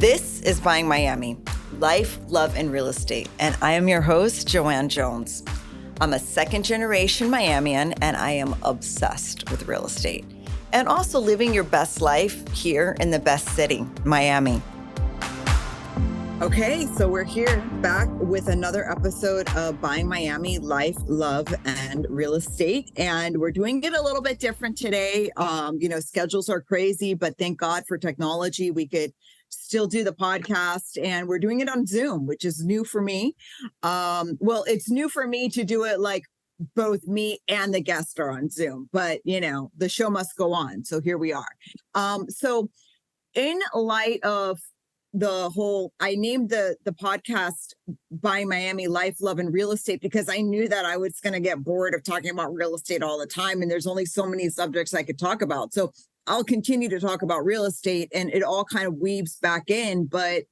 This is Buying Miami, Life, Love, and Real Estate, and I am your host, JoAnne Jones. I'm a second-generation Miamian, and I am obsessed with real estate, and also living your best life here in the best city, Miami. Okay, so we're here back with another episode of Buying Miami, Life, Love, and Real Estate. And we're doing it a little bit different today. Schedules are crazy, but thank God for technology. We could still do the podcast, and we're doing it on Zoom, which is new for me. It's new for me to do it like both me and the guest are on Zoom, but the show must go on. So here we are. So in light of I named the podcast Buying Miami, Life, Love, and Real Estate because I knew that I was going to get bored of talking about real estate all the time. And there's only so many subjects I could talk about. So I'll continue to talk about real estate, and it all kind of weaves back in. But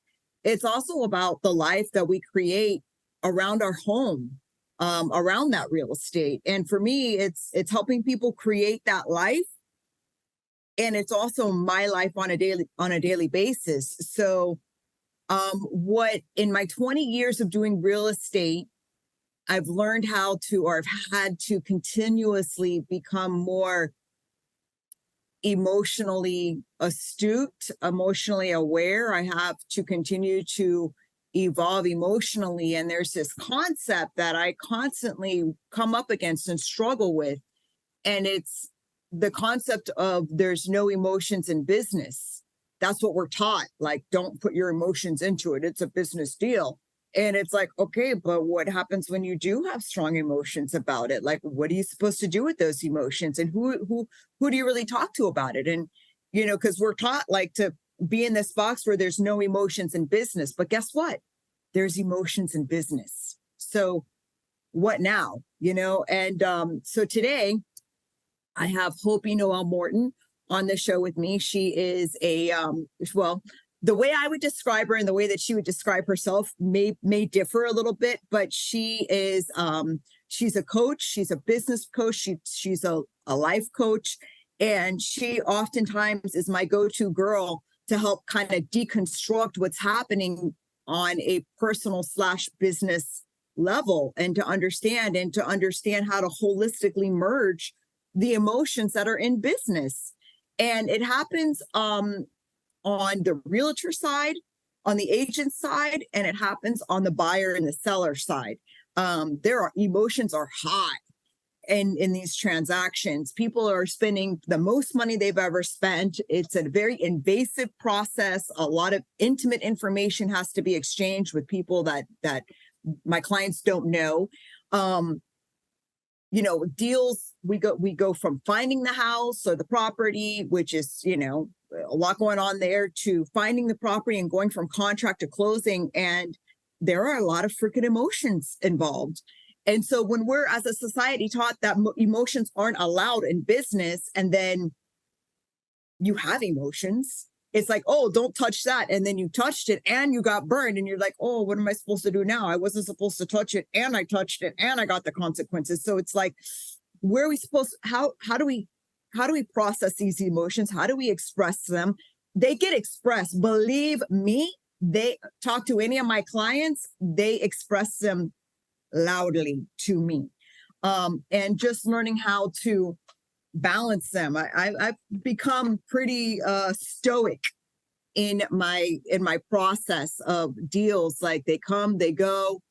it's also about the life that we create around our home, around that real estate. And for me, it's helping people create that life. And it's also my life on a daily basis. So what in my 20 years of doing real estate, I've learned how to, or I've had to continuously become more emotionally astute, emotionally aware. I have to continue to evolve emotionally. And there's this concept that I constantly come up against and struggle with. And it's the concept of there's no emotions in business. That's what we're taught. Like, don't put your emotions into it. It's a business deal. And it's like, okay, but what happens when you do have strong emotions about it? Like, what are you supposed to do with those emotions? And who do you really talk to about it? And, because we're taught like to be in this box where there's no emotions in business. But guess what? There's emotions in business. So what now? And so today, I have Hopi Noel Morton on the show with me. She is the way I would describe her and the way that she would describe herself may differ a little bit, but she is, she's a coach. She's a business coach. She's a life coach. And she oftentimes is my go-to girl to help kind of deconstruct what's happening on a personal / business level and to understand how to holistically merge the emotions that are in business. And it happens on the realtor side, on the agent side, and it happens on the buyer and the seller side. Emotions are high in these transactions. People are spending the most money they've ever spent. It's a very invasive process. A lot of intimate information has to be exchanged with people that my clients don't know. Deals, we go from finding the house or the property, which is, a lot going on there, to finding the property and going from contract to closing. And there are a lot of freaking emotions involved. And so when we're as a society taught that emotions aren't allowed in business, and then you have emotions, it's like, oh, don't touch that. And then you touched it and you got burned and you're like, oh, what am I supposed to do now? I wasn't supposed to touch it and I touched it and I got the consequences. So it's like, where are we supposed, how do we process these emotions? How do we express them? They get expressed. Believe me, they talk to any of my clients, they express them loudly to me. And just learning how to balance them. I've become pretty stoic in my process of deals. Like, they come, they go.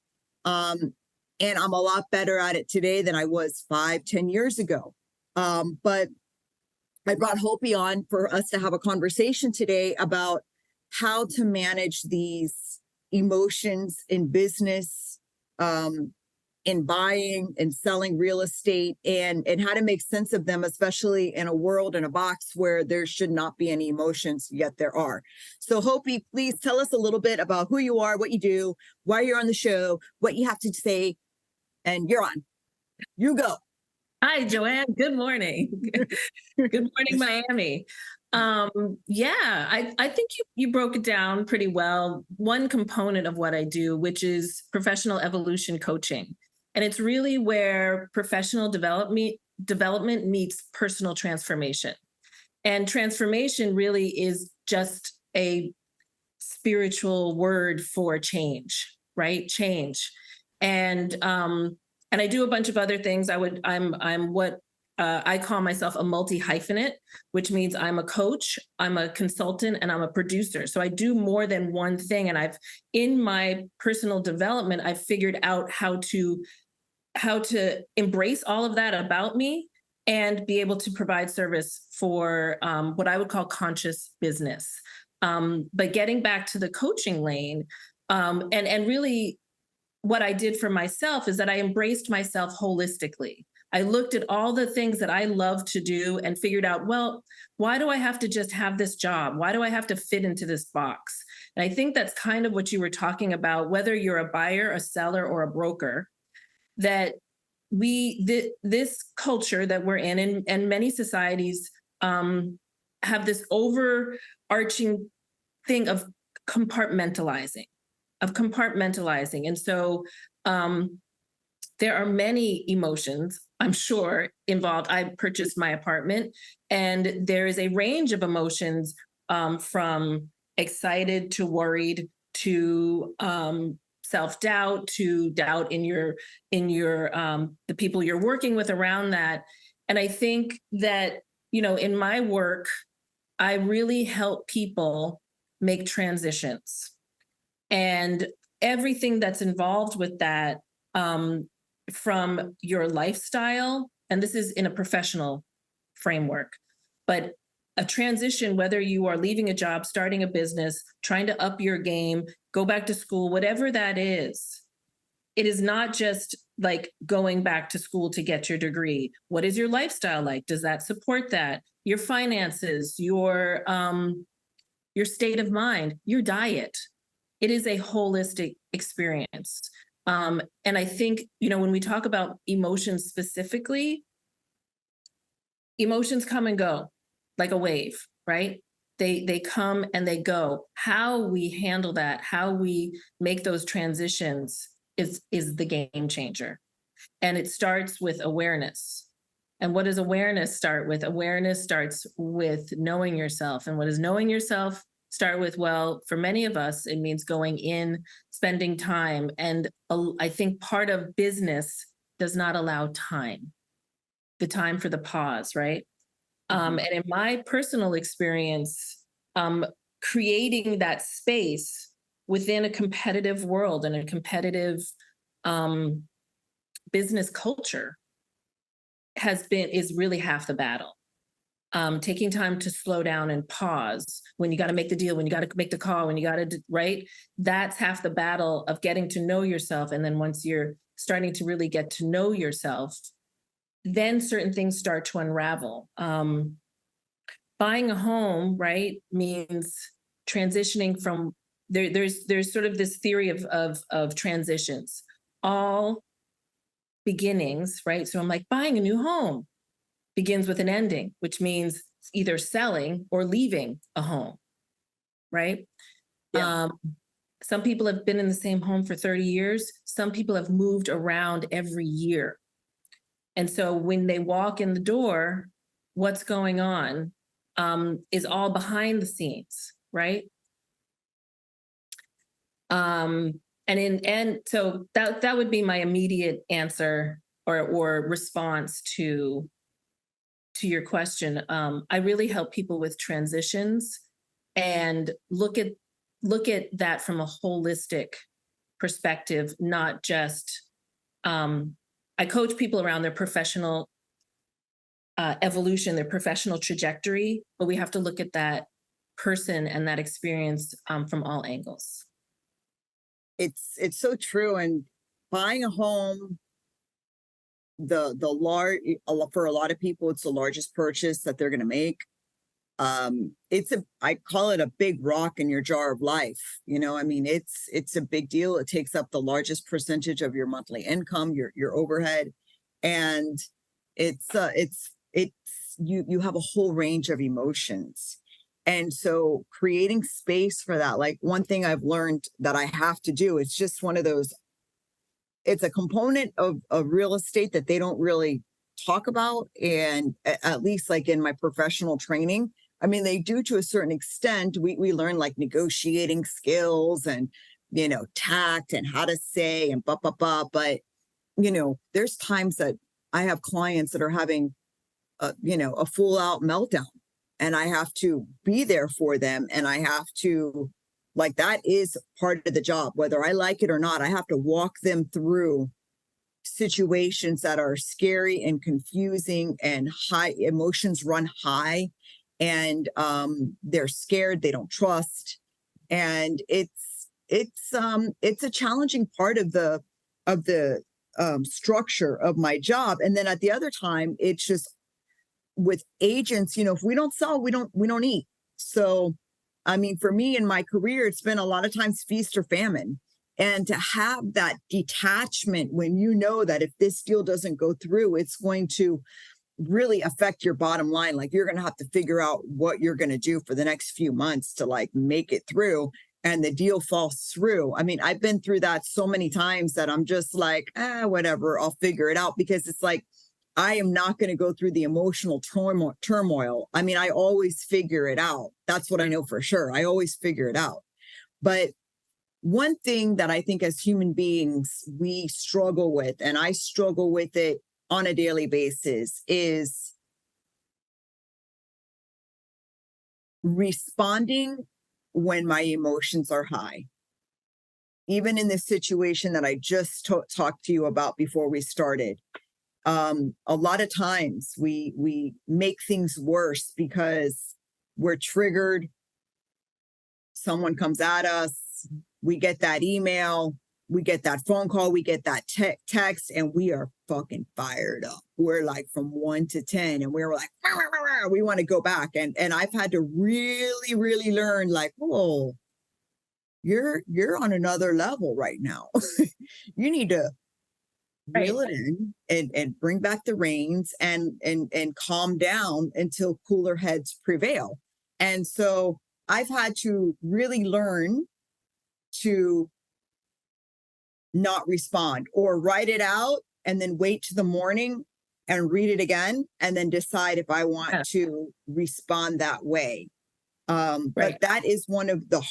And I'm a lot better at it today than I was 5-10 years ago. But I brought Hopi on for us to have a conversation today about how to manage these emotions in business, in buying and selling real estate, and how to make sense of them, especially in a world, in a box where there should not be any emotions, yet there are. So Hopi, please tell us a little bit about who you are, what you do, why you're on the show, what you have to say, and you're on. You go. Hi, JoAnne. Good morning. Good morning, Miami. I think you broke it down pretty well. One component of what I do, which is professional evolution coaching. And it's really where professional development meets personal transformation. And transformation really is just a spiritual word for change, right? Change. And I do a bunch of other things. I'm what I call myself a multi-hyphenate, which means I'm a coach, I'm a consultant, and I'm a producer. So I do more than one thing. And in my personal development, I've figured out how to embrace all of that about me and be able to provide service for what I would call conscious business. But getting back to the coaching lane, and really what I did for myself is that I embraced myself holistically. I looked at all the things that I love to do and figured out, well, why do I have to just have this job? Why do I have to fit into this box? And I think that's kind of what you were talking about, whether you're a buyer, a seller, or a broker, that this culture that we're in, and many societies have this overarching thing of compartmentalizing. And so there are many emotions, I'm sure, involved. I purchased my apartment, and there is a range of emotions from excited to worried to self-doubt to doubt in your the people you're working with around that. And I think that, in my work, I really help people make transitions, and everything that's involved with that, from your lifestyle, and this is in a professional framework, but a transition, whether you are leaving a job, starting a business, trying to up your game, go back to school, whatever that is, it is not just like going back to school to get your degree. What is your lifestyle like? Does that support that? Your finances, your state of mind, your diet. It is a holistic experience. And I think, when we talk about emotions specifically, emotions come and go like a wave, right? They come and they go. How we handle that, how we make those transitions is the game changer. And it starts with awareness. And what does awareness start with? Awareness starts with knowing yourself. And what does knowing yourself start with? Well, for many of us, it means going in, spending time. And I think part of business does not allow time, the time for the pause, right? And in my personal experience, creating that space within a competitive world and a competitive business culture is really half the battle. Taking time to slow down and pause when you got to make the deal, when you got to make the call, when you got to, right? That's half the battle of getting to know yourself. And then once you're starting to really get to know yourself, then certain things start to unravel. Buying a home, right, means transitioning from there's sort of this theory of transitions. All beginnings, right? So I'm like, buying a new home begins with an ending, which means either selling or leaving a home, right? Yeah. Some people have been in the same home for 30 years. Some people have moved around every year. And so when they walk in the door, what's going on is all behind the scenes, right? And so that would be my immediate answer or response to your question. I really help people with transitions and look at that from a holistic perspective, not just I coach people around their professional evolution, their professional trajectory, but we have to look at that person and that experience from all angles. It's so true. And buying a home, the large for a lot of people, it's the largest purchase that they're going to make. I call it a big rock in your jar of life. I mean, it's a big deal. It takes up the largest percentage of your monthly income, your overhead, and it's you have a whole range of emotions. And so creating space for that, like one thing I've learned that I have to do, it's just one of those, it's a component of real estate that they don't really talk about. And at least like in my professional training, I mean, they do to a certain extent. We learn like negotiating skills and, tact and how to say and blah, blah, blah. But, there's times that I have clients that are having, a full out meltdown, and I have to be there for them. And I have to, like, that is part of the job, whether I like it or not. I have to walk them through situations that are scary and confusing and high emotions run high, and they're scared, they don't trust, and it's a challenging part of the structure of my job. And then at the other time, it's just with agents, if we don't sell, we don't eat. So I mean, for me in my career, it's been a lot of times feast or famine. And to have that detachment when you know that if this deal doesn't go through, it's going to really affect your bottom line. Like, you're going to have to figure out what you're going to do for the next few months to like make it through, and the deal falls through. I mean, I've been through that so many times that I'm just like, whatever, I'll figure it out, because it's like, I am not going to go through the emotional turmoil. I mean, I always figure it out. That's what I know for sure. I always figure it out. But one thing that I think as human beings, we struggle with, and I struggle with it on a daily basis, is responding when my emotions are high. Even in this situation that I just talked to you about before we started, a lot of times we make things worse because we're triggered. Someone comes at us, we get that email, we get that phone call, we get that text, and we are fucking fired up. We're like from 1 to 10, and we're like, "Rah, rah, rah, rah." We want to go back. And I've had to really, really learn, like, whoa, you're on another level right now. You need to reel it in and bring back the reins and calm down until cooler heads prevail. And so I've had to really learn to not respond, or write it out and then wait to the morning and read it again and then decide if I want to respond that way. But that is one of the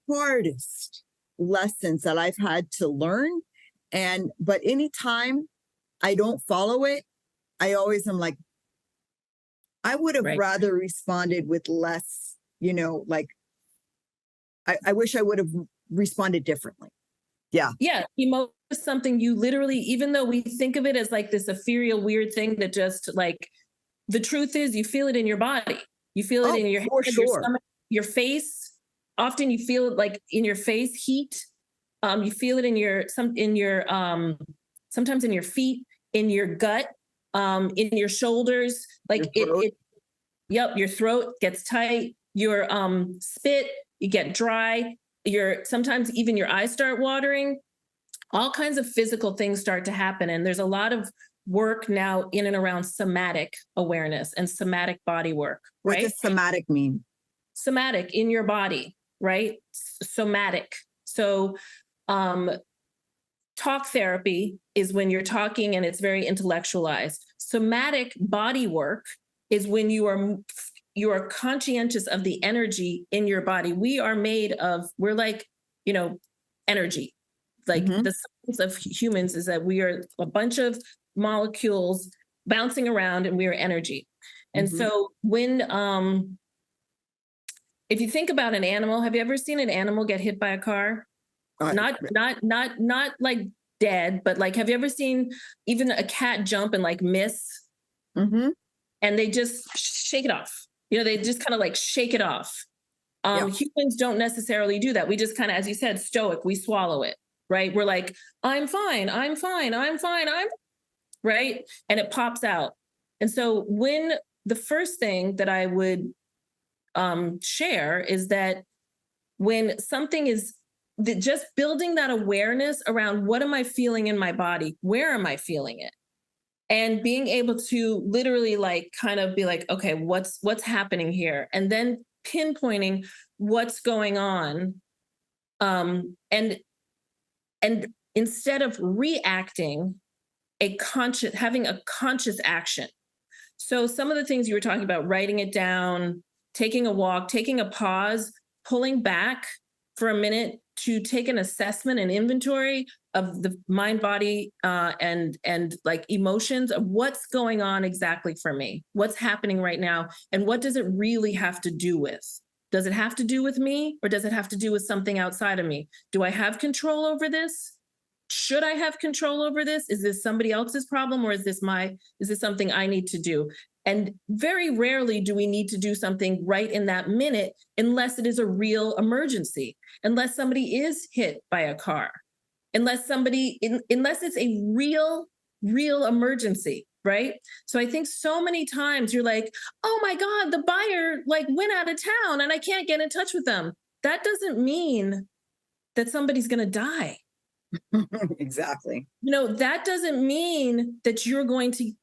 hardest lessons that I've had to learn. But anytime I don't follow it, I always am like, I would have rather responded with less, like, I wish I would have responded differently. Yeah. Yeah. Emotion is something you literally, even though we think of it as like this ethereal, weird thing that just like, the truth is you feel it in your body. You feel it in your head, your stomach, your face. Often you feel it like in your face, heat. You feel it in sometimes in your feet, in your gut, in your shoulders, like your throat gets tight, your spit, you get dry, sometimes even your eyes start watering, all kinds of physical things start to happen. And there's a lot of work now in and around somatic awareness and somatic body work, right? What does somatic mean? Somatic, in your body, right? Somatic. So talk therapy is when you're talking and it's very intellectualized. Somatic body work is when you are conscientious of the energy in your body. We're like, energy. Like the science of humans is that we are a bunch of molecules bouncing around, and we are energy. And so when, if you think about an animal, have you ever seen an animal get hit by a car? Not like dead, but like, have you ever seen even a cat jump and like miss? And they just shake it off. They just kind of like shake it off. Humans don't necessarily do that. We just kind of, as you said, stoic, we swallow it, right? We're like, I'm fine, right? And it pops out. And so when the first thing that I would share is that when something is just building that awareness around what am I feeling in my body? Where am I feeling it? And being able to literally like kind of be like, okay, what's happening here? And then pinpointing what's going on. And instead of reacting, having a conscious action. So some of the things you were talking about, writing it down, taking a walk, taking a pause, pulling back for a minute to take an assessment and inventory of the mind, body, and like emotions of what's going on exactly for me, what's happening right now, and what does it really have to do with? Does it have to do with me, or does it have to do with something outside of me? Do I have control over this? Should I have control over this? Is this somebody else's problem, or is this something I need to do? And very rarely do we need to do something right in that minute unless it is a real emergency, unless somebody is hit by a car, unless it's a real emergency, right? So I think so many times you're like, oh my God, the buyer like went out of town and I can't get in touch with them. That doesn't mean that somebody's going to die. Exactly. That doesn't mean that you're going to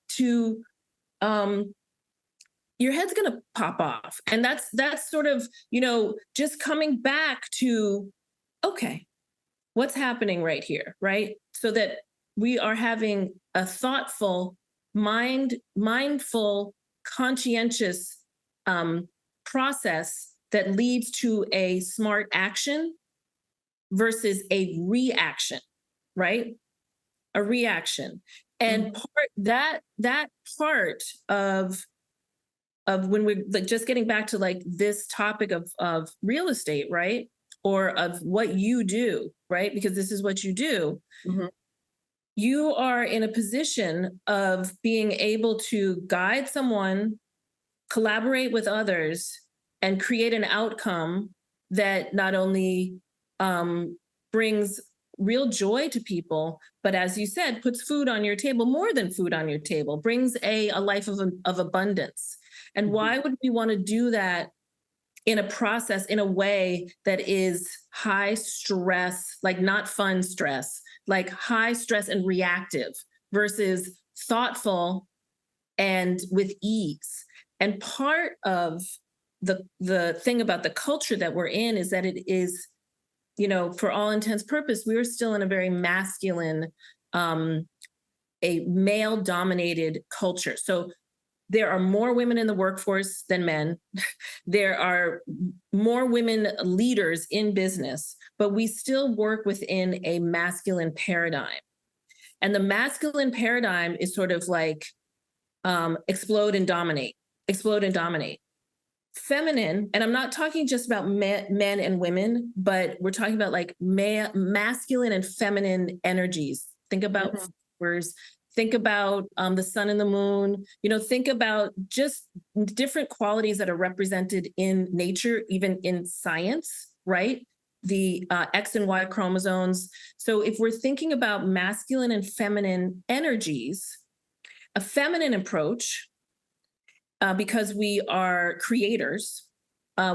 your head's going to pop off. And that's sort of, just coming back to, okay, what's happening right here, right? So that we are having a thoughtful, mindful, conscientious process that leads to a smart action versus a reaction, right? A reaction. And that part of when we're like just getting back to like this topic of real estate, right? Or of what you do, right? Because this is what you do. Mm-hmm. You are in a position of being able to guide someone, collaborate with others, and create an outcome that not only brings real joy to people, but as you said, puts food on your table, more than food on your table, brings a life of abundance. And why would we want to do that in a process, in a way that is high stress, like not fun stress, like high stress and reactive versus thoughtful and with ease? And part of the thing about the culture that we're in is that it is, for all intents purpose, we are still in a very masculine, a male-dominated culture. So there are more women in the workforce than men. There are more women leaders in business, but we still work within a masculine paradigm. And the masculine paradigm is sort of like explode and dominate. Feminine, and I'm not talking just about men and women, but we're talking about like masculine and feminine energies. Think about flowers. Think about the sun and the moon. Think about just different qualities that are represented in nature, even in science, right? The X and Y chromosomes. So if we're thinking about masculine and feminine energies, a feminine approach, because we are creators,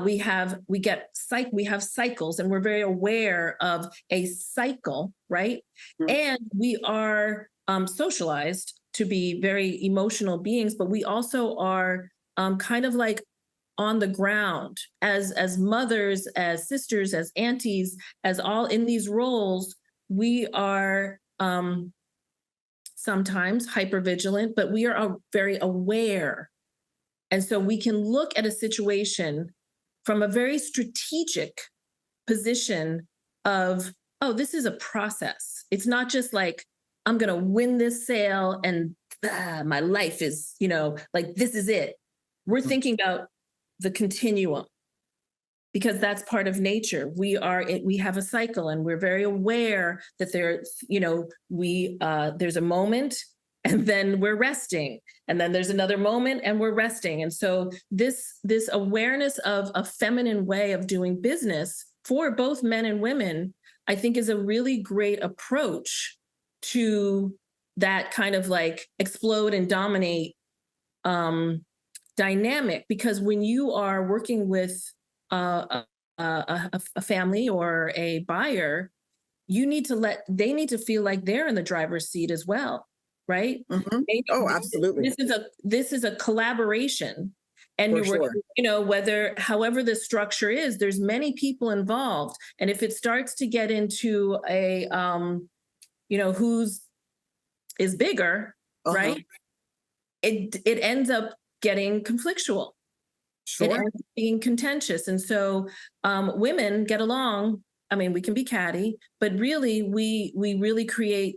we have cycles, and we're very aware of a cycle, right? Mm-hmm. And we are socialized to be very emotional beings, but we also are kind of like on the ground as mothers, as sisters, as aunties, as all in these roles. We are sometimes hypervigilant, but we are very aware. And so we can look at a situation from a very strategic position of, oh, this is a process. It's not just like, I'm going to win this sale and my life is, like, this is it. We're thinking about the continuum, because that's part of nature. We have a cycle, and we're very aware that there's a moment, and then we're resting, and then there's another moment and we're resting. And so this awareness of a feminine way of doing business for both men and women, I think, is a really great approach to that kind of like explode and dominate dynamic. Because when you are working with a family or a buyer, they need to feel like they're in the driver's seat as well. Right? Mm-hmm. Oh, absolutely. This is a collaboration, and you're working, however the structure is, there's many people involved. And if it starts to get into a, who's is bigger, right? It ends up getting conflictual. It Sure. ends up being contentious. And so women get along. I mean, we can be catty, but really we really create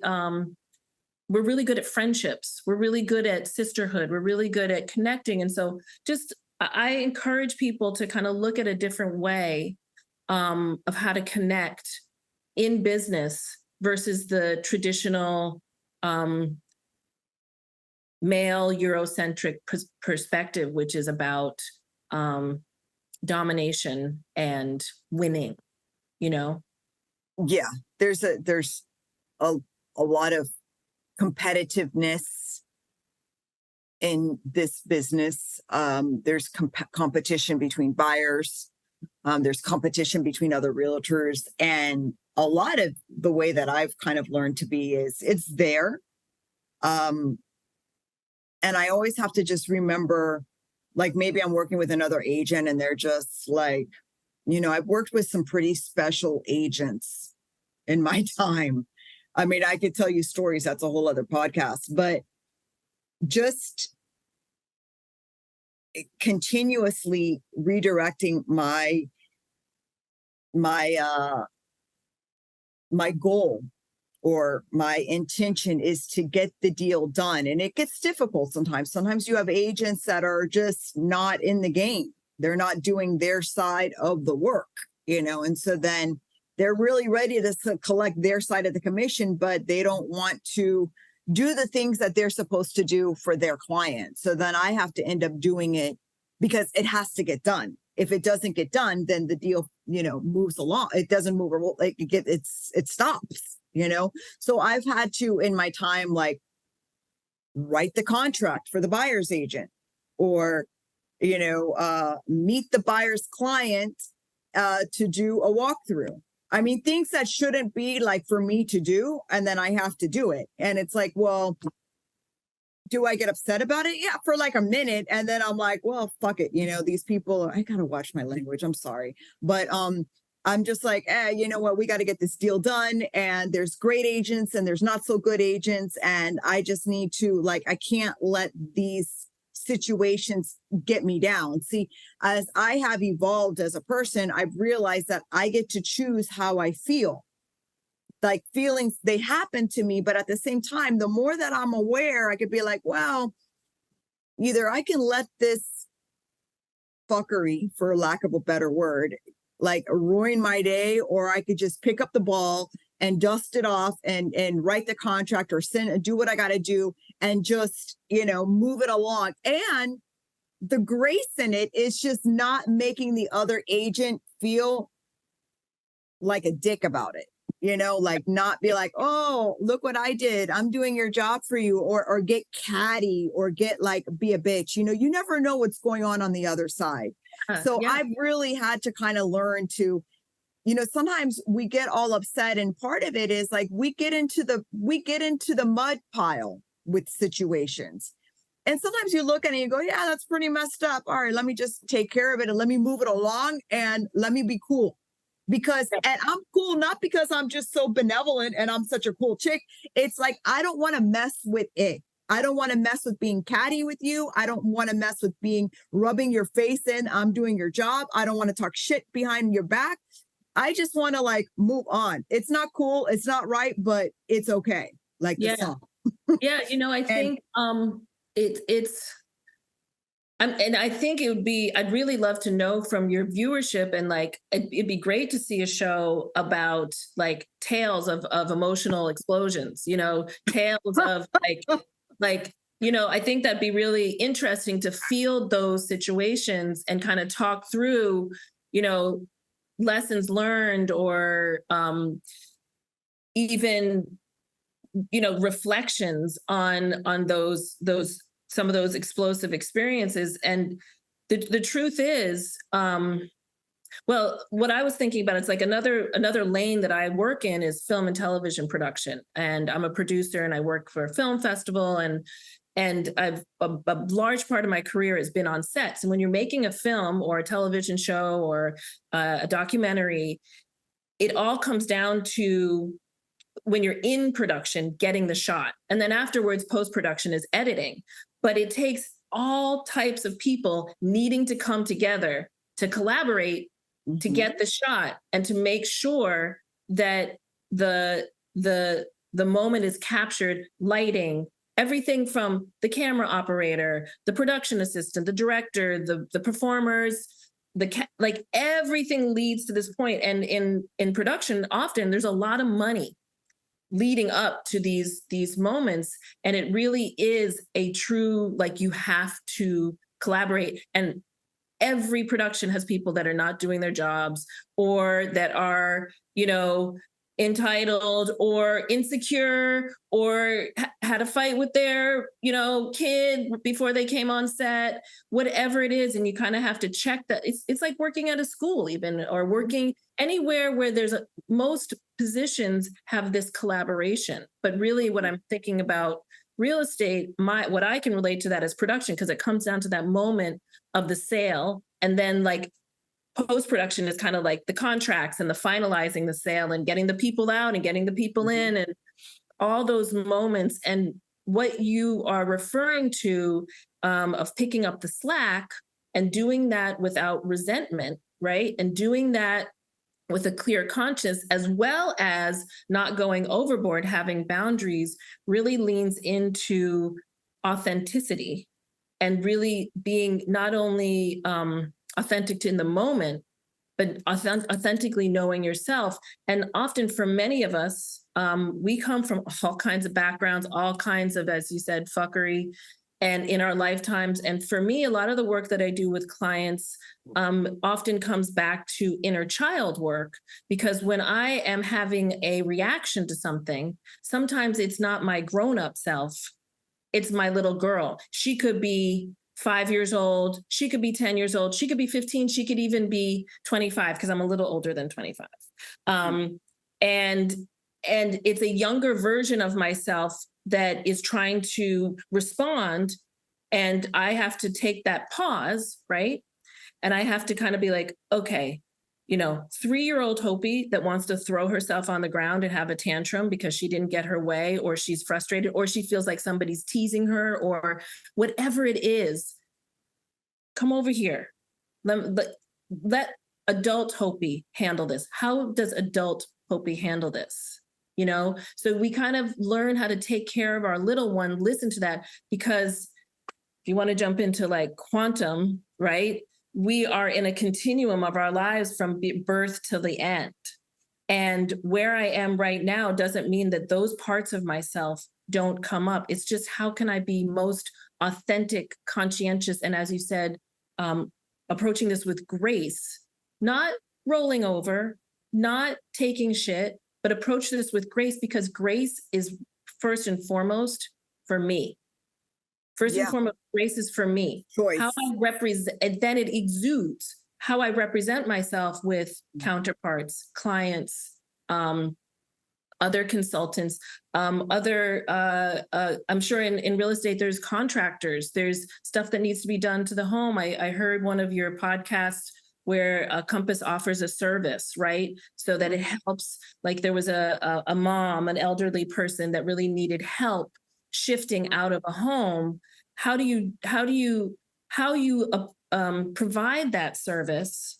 we're really good at friendships. We're really good at sisterhood. We're really good at connecting. And so just I encourage people to kind of look at a different way of how to connect in business versus the traditional male Eurocentric perspective, which is about um, domination and winning, you know? Yeah. There's a, a lot of competitiveness in this business. There's competition between buyers. There's competition between other realtors. And a lot of the way that I've kind of learned to be is it's there. Um, and I always have to just remember, like, maybe I'm working with another agent and they're just like, I've worked with some pretty special agents in my time. I mean, I could tell you stories, that's a whole other podcast, but just continuously redirecting my my goal or my intention is to get the deal done. And it gets difficult sometimes. Sometimes you have agents that are just not in the game. They're not doing their side of the work, and so then they're really ready to collect their side of the commission, but they don't want to do the things that they're supposed to do for their client. So then I have to end up doing it because it has to get done. If it doesn't get done, then the deal, moves along. It doesn't move, like it stops, So I've had to, in my time, like, write the contract for the buyer's agent, or meet the buyer's client to do a walkthrough. I mean, things that shouldn't be like for me to do, and then I have to do it. And it's like, well, do I get upset about it? Yeah, for like a minute. And then I'm like, well, fuck it. These people, I gotta watch my language. I'm sorry. But I'm just like, you know what? We got to get this deal done. And there's great agents and there's not so good agents. And I just need to, like, I can't let these situations get me down. See, as I have evolved as a person, I've realized that I get to choose how I feel. Like, feelings, they happen to me, but at the same time, the more that I'm aware, I could be like, well, either I can let this fuckery, for lack of a better word, like, ruin my day, or I could just pick up the ball and dust it off and write the contract or send and do what I got to do and just, move it along. And the grace in it is just not making the other agent feel like a dick about it. Like, not be like, oh, look what I did, I'm doing your job for you, or get catty, or get like, be a bitch. You never know what's going on the other side. So Yeah. I've really had to kind of learn to, sometimes we get all upset, and part of it is like we get into the mud pile with situations. And sometimes you look at it and you go, yeah, that's pretty messed up. All right, let me just take care of it and let me move it along and let me be cool. And I'm cool, not because I'm just so benevolent and I'm such a cool chick. It's like, I don't want to mess with it. I don't want to mess with being catty with you. I don't want to mess with rubbing your face in, I'm doing your job. I don't want to talk shit behind your back. I just want to, like, move on. It's not cool. It's not right, but it's okay. Like the song. Yeah. I think it's and I think I'd really love to know from your viewership, and like, it'd be great to see a show about like tales of emotional explosions, tales of I think that'd be really interesting to field those situations and kind of talk through, lessons learned, or even, reflections on those some of those explosive experiences. And the truth is, well, what I was thinking about, it's like another lane that I work in is film and television production. And I'm a producer and I work for a film festival, and I've a large part of my career has been on sets. And when you're making a film or a television show or a documentary, it all comes down to, when you're in production, getting the shot. And then afterwards, post-production is editing. But it takes all types of people needing to come together to collaborate to get the shot and to make sure that the moment is captured, lighting, everything from the camera operator, the production assistant, the director, the performers, like everything leads to this point. And in production, often there's a lot of money leading up to these moments. And it really is a true, like, you have to collaborate. And every production has people that are not doing their jobs, or that are, entitled or insecure, or had a fight with their, kid before they came on set, whatever it is. And you kind of have to check that. It's like working at a school even, or working anywhere where most positions have this collaboration. But really what I'm thinking about real estate, what I can relate to that is production, because it comes down to that moment of the sale. And then like post-production is kind of like the contracts and the finalizing the sale and getting the people out and getting the people in, and all those moments. And what you are referring to of picking up the slack and doing that without resentment, right? And doing that with a clear conscience, as well as not going overboard, having boundaries, really leans into authenticity and really being not only authentic in the moment, but authentically knowing yourself. And often for many of us, we come from all kinds of backgrounds, all kinds of, as you said, fuckery, and in our lifetimes. And for me, a lot of the work that I do with clients often comes back to inner child work, because when I am having a reaction to something, sometimes it's not my grown-up self, it's my little girl. She could be 5 years old, she could be 10 years old, she could be 15, she could even be 25, because I'm a little older than 25. And it's a younger version of myself that is trying to respond. And I have to take that pause, right? And I have to kind of be like, okay, 3-year-old Hopi that wants to throw herself on the ground and have a tantrum because she didn't get her way, or she's frustrated, or she feels like somebody's teasing her, or whatever it is, come over here. Let adult Hopi handle this. How does adult Hopi handle this? So we kind of learn how to take care of our little one, listen to that, because if you want to jump into like quantum, right? We are in a continuum of our lives from birth till the end. And where I am right now doesn't mean that those parts of myself don't come up. It's just, how can I be most authentic, conscientious, and as you said, approaching this with grace, not rolling over, not taking shit, but approach this with grace, because grace is first and foremost for me. First and foremost, grace is for me. Choice. How I represent, and then it exudes how I represent myself with counterparts, clients, other consultants, I'm sure in real estate, there's contractors, there's stuff that needs to be done to the home. I heard one of your podcasts where Compass offers a service, right? So that it helps, like there was a mom, an elderly person that really needed help shifting out of a home. How do you provide that service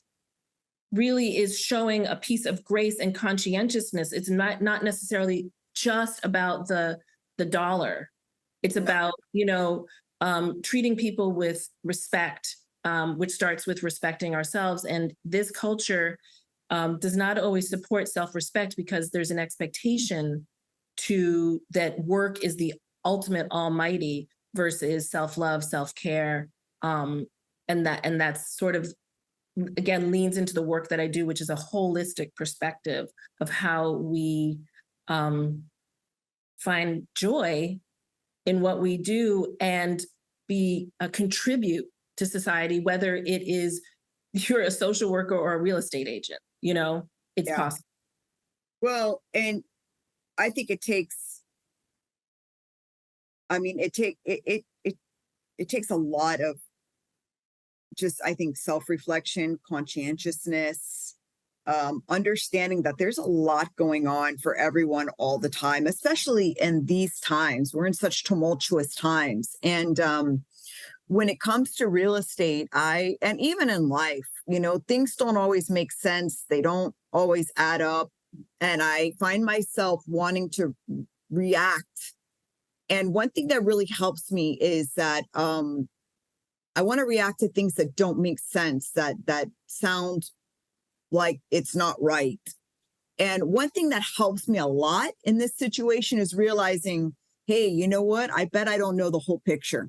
really is showing a piece of grace and conscientiousness. It's not necessarily just about the dollar. It's about, treating people with respect, which starts with respecting ourselves. And this culture does not always support self-respect, because there's an expectation that work is the ultimate almighty versus self-love, self-care. And that's sort of, again, leans into the work that I do, which is a holistic perspective of how we find joy in what we do and contribute to society, whether it is you're a social worker or a real estate agent, it's possible. Well, and I think it takes a lot of just, I think, self-reflection, conscientiousness, understanding that there's a lot going on for everyone all the time, especially in these times. We're in such tumultuous times. And when it comes to real estate, and even in life, things don't always make sense. They don't always add up. And I find myself wanting to react. And one thing that really helps me is that I want to react to things that don't make sense, that sound like it's not right. And one thing that helps me a lot in this situation is realizing, hey, you know what? I bet I don't know the whole picture.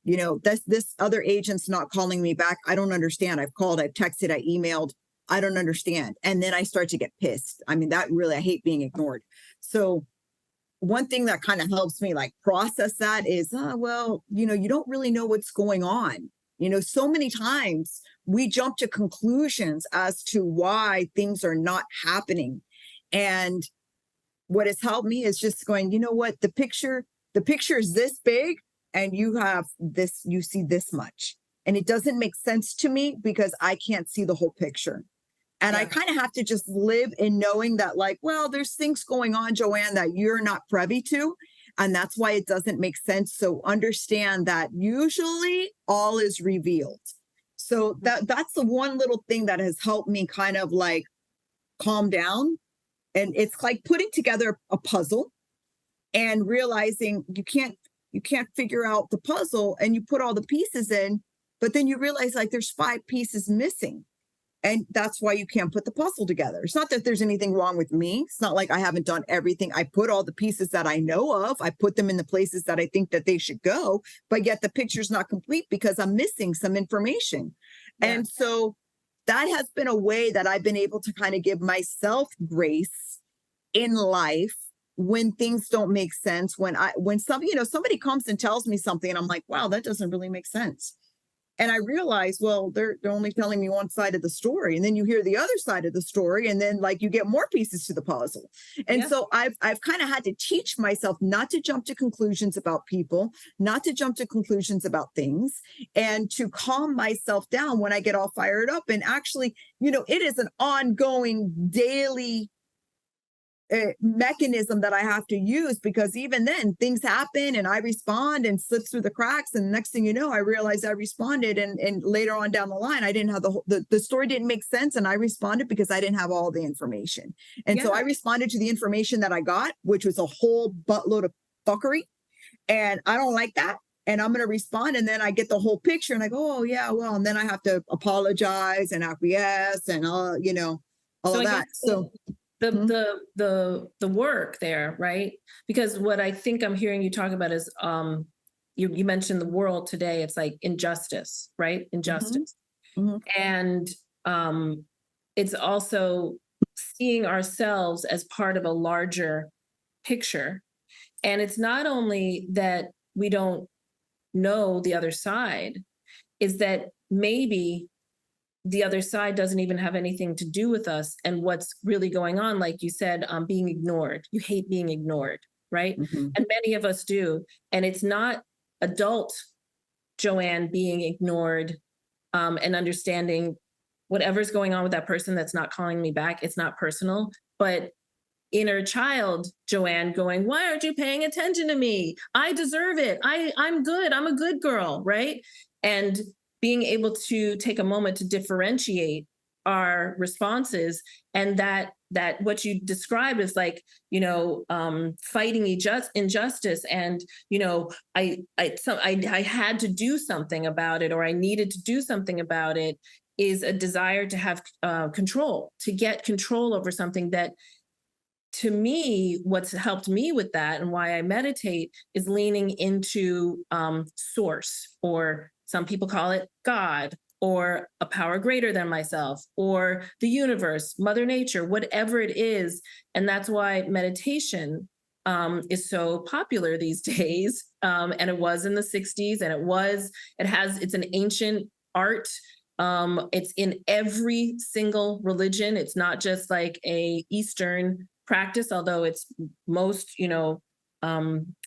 This other agent's not calling me back. I don't understand. I've called, I've texted, I emailed. I don't understand. And then I start to get pissed. I mean, I hate being ignored. So one thing that kind of helps me like process that is, well, you don't really know what's going on. So many times we jump to conclusions as to why things are not happening. And what has helped me is just going, you know what, the picture is this big and you see this much. And it doesn't make sense to me because I can't see the whole picture. And I kind of have to just live in knowing that, like, well, there's things going on, JoAnne, that you're not privy to. And that's why it doesn't make sense. So understand that usually all is revealed. So that's the one little thing that has helped me kind of like calm down. And it's like putting together a puzzle and realizing you can't figure out the puzzle, and you put all the pieces in, but then you realize like there's 5 pieces missing. And that's why you can't put the puzzle together. It's not that there's anything wrong with me. It's not like I haven't done everything. I put all the pieces that I know of. I put them in the places that I think that they should go, but yet the picture's not complete because I'm missing some information. Yeah. And so that has been a way that I've been able to kind of give myself grace in life when things don't make sense. When somebody comes and tells me something and I'm like, wow, that doesn't really make sense. And I realize, well, they're only telling me one side of the story. And then you hear the other side of the story. And then like you get more pieces to the puzzle. And so I've kind of had to teach myself not to jump to conclusions about people, not to jump to conclusions about things, and to calm myself down when I get all fired up. And actually, it is an ongoing daily mechanism that I have to use, because even then things happen and I respond and slip through the cracks. And the next thing you know, I realize I responded. And later on down the line, I didn't have the story didn't make sense. And I responded because I didn't have all the information. And so I responded to the information that I got, which was a whole buttload of fuckery. And I don't like that. And I'm going to respond. And then I get the whole picture and I go, oh yeah, well, and then I have to apologize and acquiesce and all of that. So the work there, right? Because what I think I'm hearing you talk about is you mentioned the world today. It's like injustice, right? Injustice. Mm-hmm. And it's also seeing ourselves as part of a larger picture. And it's not only that we don't know the other side, is that maybe the other side doesn't even have anything to do with us and what's really going on. Like you said, being ignored. You hate being ignored, right? Mm-hmm. And many of us do. And it's not adult JoAnne being ignored and understanding whatever's going on with that person that's not calling me back. It's not personal, but inner child JoAnne going, why aren't you paying attention to me? I deserve it. I'm good. I'm a good girl, right? And being able to take a moment to differentiate our responses, and that what you described is like, fighting injustice, and I had to do something about it, or I needed to do something about it, is a desire to have control, to get control over something that. To me, what's helped me with that and why I meditate is leaning into source, or some people call it God, or a power greater than myself, or the universe, Mother Nature, whatever it is. And that's why meditation is so popular these days. And it was in the 60s, and it's an ancient art. It's in every single religion. It's not just like a Eastern practice, although it's most,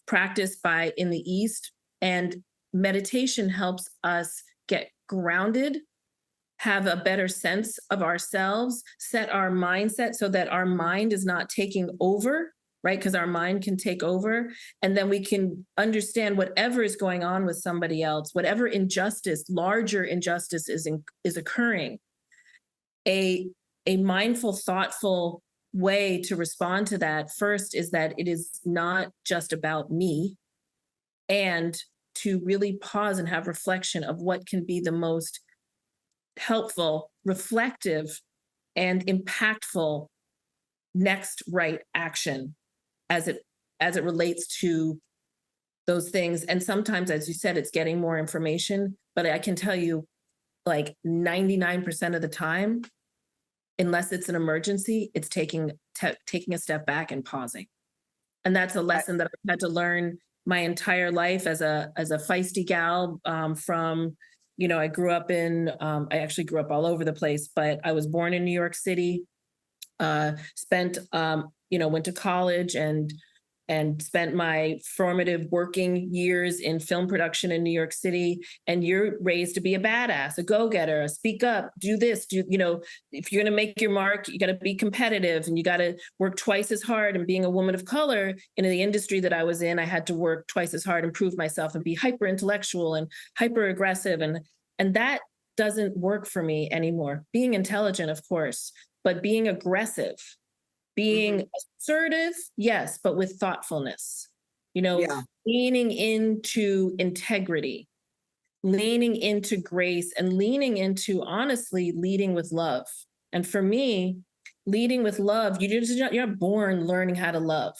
practiced in the East. And meditation helps us get grounded, have a better sense of ourselves, set our mindset so that our mind is not taking over, right? Because our mind can take over, and then we can understand whatever is going on with somebody else, whatever injustice, larger injustice is occurring. A mindful, thoughtful way to respond to that first is that it is not just about me, and to really pause and have reflection of what can be the most helpful, reflective, and impactful next right action as it relates to those things. And sometimes, as you said, it's getting more information, but I can tell you, like 99% of the time, unless it's an emergency, it's taking a step back and pausing. And that's a lesson that I've had to learn my entire life as a feisty gal. From, I grew up I actually grew up all over the place, but I was born in New York City, went to college and spent my formative working years in film production in New York City. And you're raised to be a badass, a go-getter, a speak up, do this, if you're going to make your mark, you got to be competitive and you got to work twice as hard. And being a woman of color in the industry that I was in, I had to work twice as hard and prove myself and be hyper intellectual and hyper aggressive. And that doesn't work for me anymore. Being intelligent, of course, but being aggressive, being assertive, yes, but with thoughtfulness, leaning into integrity, leaning into grace, and leaning into, honestly, leading with love. And for me, leading with love, you're not born learning how to love.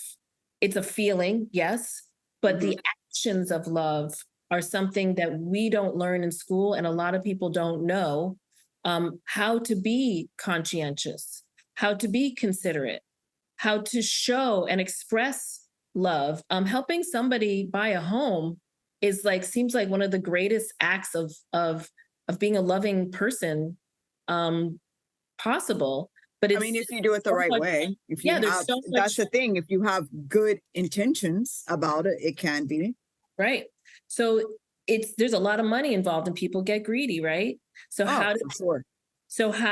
It's a feeling, yes, but the actions of love are something that we don't learn in school, and a lot of people don't know how to be conscientious, how to be considerate, how to show and express love. Helping somebody buy a home seems like one of the greatest acts of being a loving person possible. But I mean, if you do it the right way, that's the thing. If you have good intentions about it, it can be. Right. So there's a lot of money involved and people get greedy, right? So how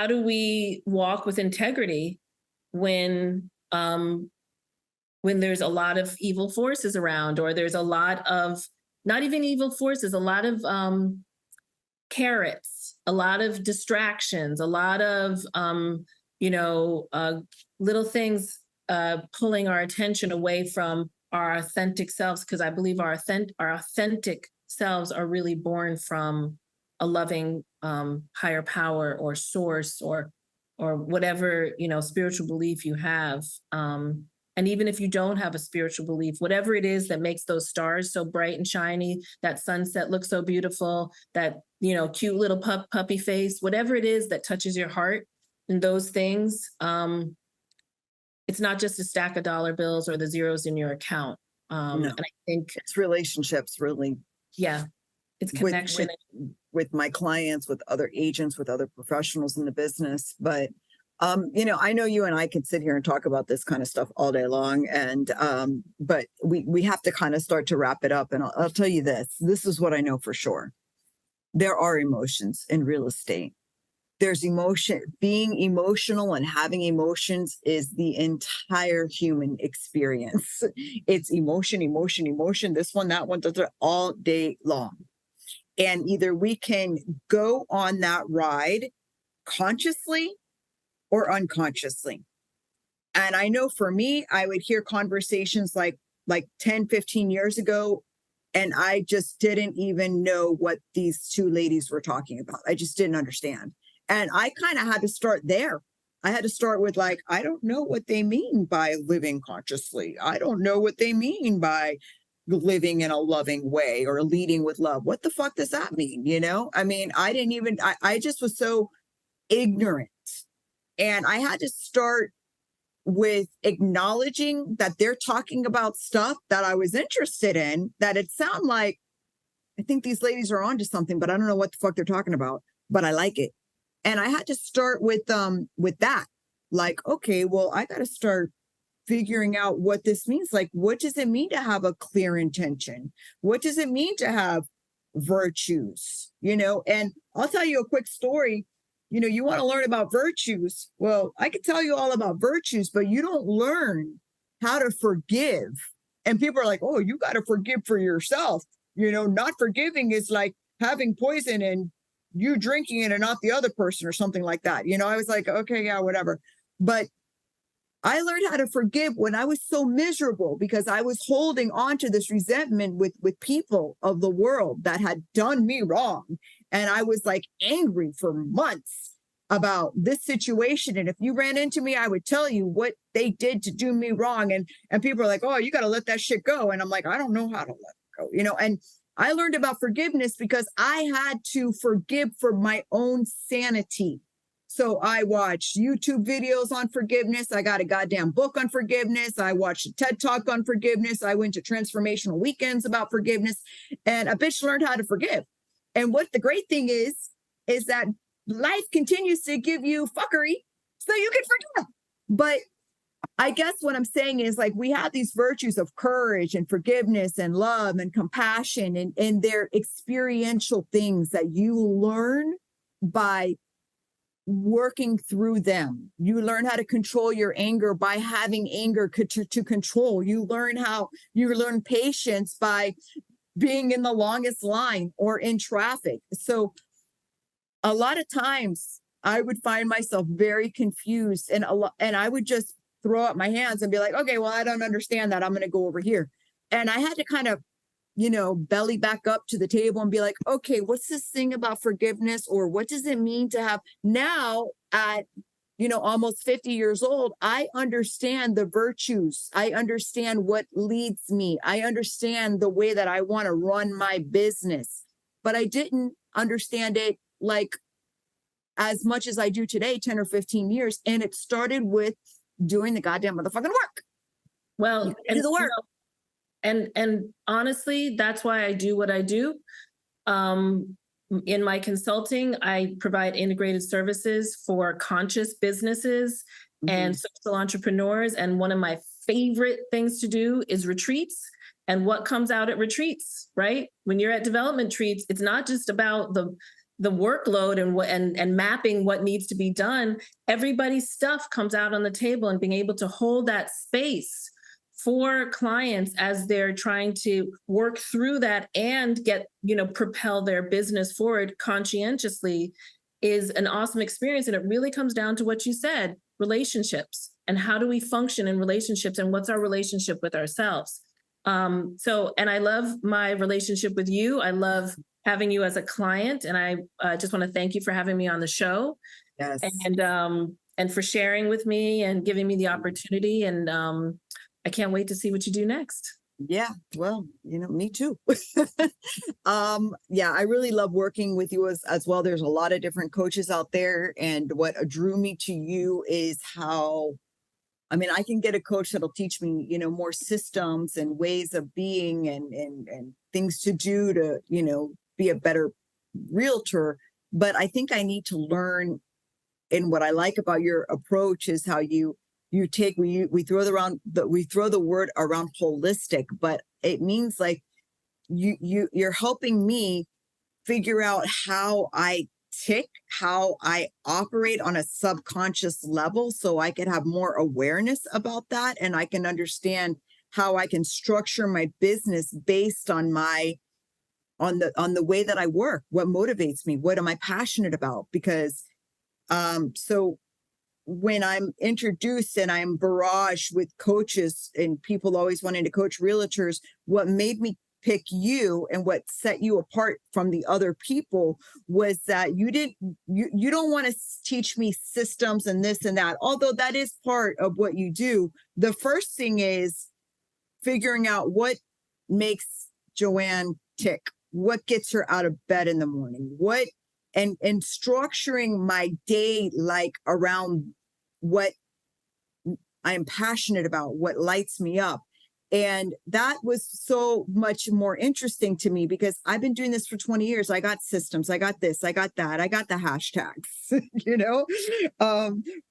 do we walk with integrity when there's a lot of evil forces around, or there's a lot of, not even evil forces, a lot of carrots, a lot of distractions, a lot of little things pulling our attention away from our authentic selves, because I believe our authentic selves are really born from a loving higher power or source or whatever spiritual belief you have. And even if you don't have a spiritual belief, whatever it is that makes those stars so bright and shiny, that sunset looks so beautiful, that cute little puppy face, whatever it is that touches your heart, and those things, it's not just a stack of dollar bills or the zeros in your account. No. And I think it's relationships, really. Yeah, it's connection with my clients, with other agents, with other professionals in the business. But I know you and I can sit here and talk about this kind of stuff all day long, and but we have to kind of start to wrap it up. And I'll tell you this is what I know for sure. There are emotions in real estate. There's emotion. Being emotional and having emotions is the entire human experience. It's emotion, this one, that one, all day long. And either we can go on that ride consciously or unconsciously. And I know for me, I would hear conversations like 10, 15 years ago, and I just didn't even know what these two ladies were talking about. I just didn't understand. And I kind of had to start there. I had to start with I don't know what they mean by living consciously. I don't know what they mean by living in a loving way or leading with love. What the fuck does that mean? I mean, I just was so ignorant. And I had to start with acknowledging that they're talking about stuff that I was interested in, that it sounded like, I think these ladies are onto something, but I don't know what the fuck they're talking about, but I like it. And I had to start with that. Okay, well, I got to start figuring out what this means. What does it mean to have a clear intention? What does it mean to have virtues? And I'll tell you a quick story. You want to learn about virtues. Well, I could tell you all about virtues, but you don't learn how to forgive. And people are like, oh, you got to forgive for yourself. Not forgiving is like having poison and you drinking it and not the other person or something like that. I was like, okay, yeah, whatever. But I learned how to forgive when I was so miserable because I was holding on to this resentment with people of the world that had done me wrong. And I was like angry for months about this situation. And if you ran into me, I would tell you what they did to do me wrong. And people are like, oh, you got to let that shit go. And I'm like, I don't know how to let it go, and I learned about forgiveness because I had to forgive for my own sanity. So I watched YouTube videos on forgiveness. I got a goddamn book on forgiveness. I watched a TED Talk on forgiveness. I went to transformational weekends about forgiveness, and a bitch learned how to forgive. And what the great thing is that life continues to give you fuckery so you can forgive. But I guess what I'm saying is like we have these virtues of courage and forgiveness and love and compassion, and they're experiential things that you learn by working through them. You learn how to control your anger by having anger to control. You learn patience by being in the longest line or in traffic. So a lot of times I would find myself very confused, and I would just throw up my hands and be like, okay, well, I don't understand that. I'm going to go over here. And I had to kind of belly back up to the table and be like, okay, what's this thing about forgiveness? Or what does it mean to have now at, almost 50 years old? I understand the virtues. I understand what leads me. I understand the way that I want to run my business, but I didn't understand it like as much as I do today, 10 or 15 years. And it started with doing the goddamn motherfucking work. Well, do the work. And honestly, that's why I do what I do. In my consulting, I provide integrated services for conscious businesses and social entrepreneurs. And one of my favorite things to do is retreats. And what comes out at retreats, right? When you're at development retreats, it's not just about the workload and mapping what needs to be done. Everybody's stuff comes out on the table, and being able to hold that space for clients as they're trying to work through that and get, propel their business forward conscientiously is an awesome experience. And it really comes down to what you said, relationships, and how do we function in relationships, and what's our relationship with ourselves. And I love my relationship with you. I love having you as a client. And I just want to thank you for having me on the show. Yes. And for sharing with me and giving me the opportunity. And I can't wait to see what you do next. Yeah, well, me too. Yeah, I really love working with you as well. There's a lot of different coaches out there. And what drew me to you is how, I can get a coach that'll teach me, more systems and ways of being and things to do to, be a better realtor. But I think I need to learn. And what I like about your approach is how you take, we throw the word around holistic, but it means like you're helping me figure out how I tick, how I operate on a subconscious level, so I can have more awareness about that, and I can understand how I can structure my business based on on the way that I work, what motivates me, what am I passionate about? Because so when I'm introduced and I'm barraged with coaches and people always wanting to coach realtors, what made me pick you and what set you apart from the other people was that you don't want to teach me systems and this and that, although that is part of what you do. The first thing is figuring out what makes JoAnne tick, what gets her out of bed in the morning, and structuring my day like around what I'm passionate about, what lights me up. And that was so much more interesting to me because I've been doing this for 20 years. I got systems, I got this, I got that, I got the hashtags,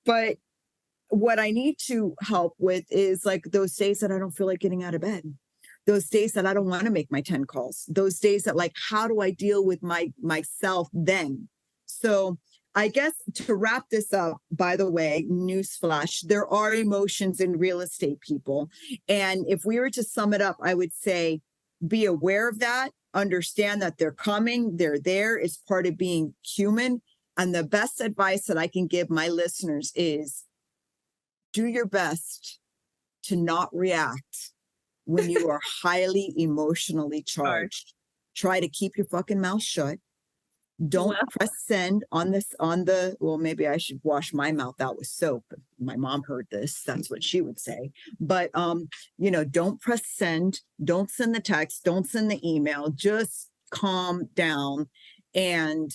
but what I need to help with is like those days that I don't feel like getting out of bed. Those days that I don't want to make my 10 calls, those days that like, how do I deal with myself then? So I guess to wrap this up, by the way, newsflash, there are emotions in real estate, people. And if we were to sum it up, I would say be aware of that, understand that they're coming, they're there, it's part of being human. And the best advice that I can give my listeners is do your best to not react when you are highly emotionally charged. Try to keep your fucking mouth shut. Don't press send on well, maybe I should wash my mouth out with soap. My mom heard this. That's what she would say. But, don't press send. Don't send the text. Don't send the email. Just calm down and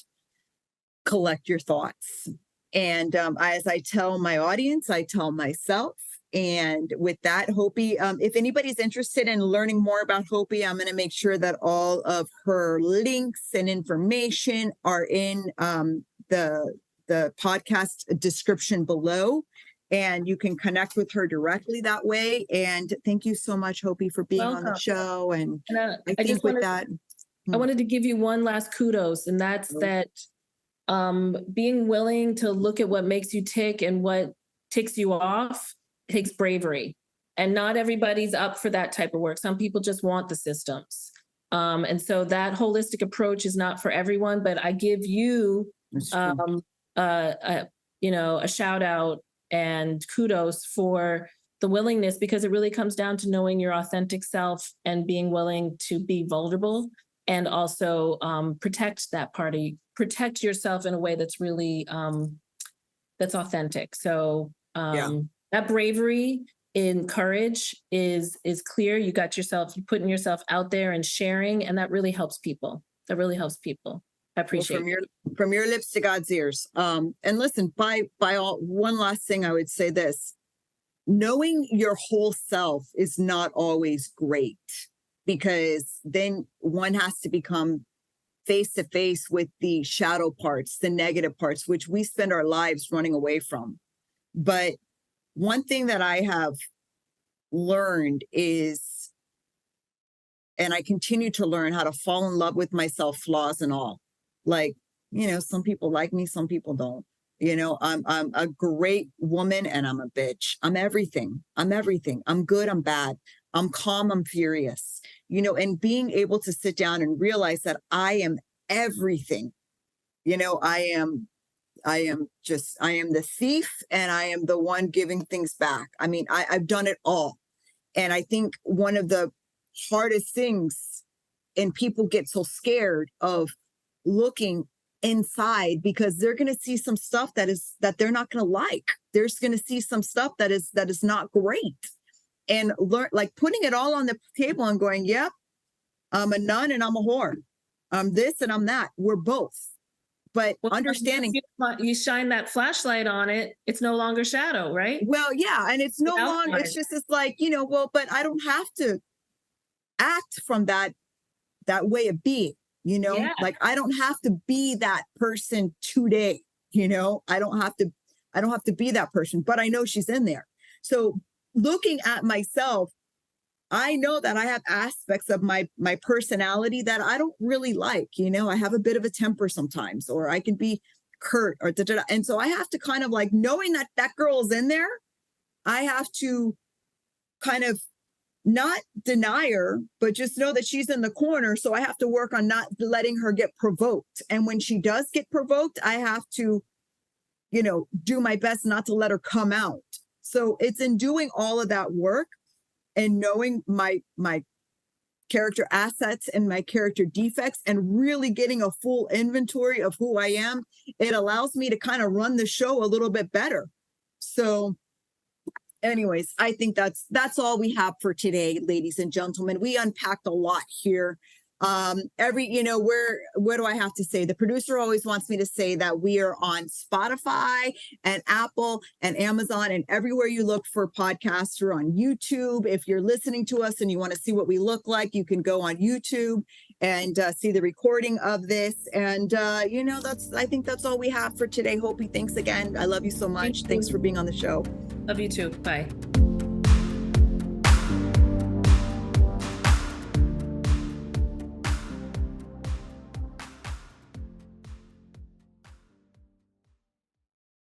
collect your thoughts. And as I tell my audience, I tell myself. And with that, Hopi, if anybody's interested in learning more about Hopi, I'm going to make sure that all of her links and information are in the podcast description below. And you can connect with her directly that way. And thank you so much, Hopi, for being on the show. And I think with that, I wanted to give you one last kudos, and that's that being willing to look at what makes you tick and what ticks you off takes bravery, and not everybody's up for that type of work. Some people just want the systems. And so that holistic approach is not for everyone, but I give you, a shout out and kudos for the willingness, because it really comes down to knowing your authentic self and being willing to be vulnerable, and also protect that party, protect yourself in a way that's really, that's authentic. So, that bravery and courage is clear. You got yourself, you putting yourself out there and sharing, and that really helps people. I appreciate it. From your lips to God's ears. And listen, by all, one last thing I would say this: knowing your whole self is not always great, because then one has to become face to face with the shadow parts, the negative parts, which we spend our lives running away from. But one thing that I have learned is, and I continue to learn, how to fall in love with myself, flaws and all. Like, some people like me, some people don't. I'm a great woman and I'm a bitch. I'm everything. I'm good, I'm bad. I'm calm, I'm furious. And being able to sit down and realize that I am everything. I am the thief, and I am the one giving things back. I mean, I've done it all. And I think one of the hardest things, and people get so scared of looking inside, because they're going to see some stuff that they're not going to like. They're going to see some stuff that is not great, and learn, like, putting it all on the table and going, yep, I'm a nun and I'm a whore. I'm this and I'm that. We're both. But understanding, you shine that flashlight on it, it's no longer shadow, right? Well, yeah. And it's no longer, it's like, but I don't have to act from that way of being, like, I don't have to be that person today. I don't have to be that person, but I know she's in there. So looking at myself, I know that I have aspects of my personality that I don't really like. I have a bit of a temper sometimes, or I can be curt, or da-da-da. And so I have to kind of, like, knowing that that girl is in there, I have to kind of not deny her, but just know that she's in the corner. So I have to work on not letting her get provoked. And when she does get provoked, I have to, do my best not to let her come out. So it's in doing all of that work and knowing my character assets and my character defects, and really getting a full inventory of who I am, it allows me to kind of run the show a little bit better. So anyways, I think that's all we have for today, ladies and gentlemen. We unpacked a lot here. What do I have to say? The producer always wants me to say that we are on Spotify and Apple and Amazon and everywhere you look for podcasts. We're on YouTube. If you're listening to us and you want to see what we look like, you can go on YouTube and see the recording of this. And, I think that's all we have for today. Hopi, thanks again. I love you so much. Thanks for being on the show. Love you too. Bye.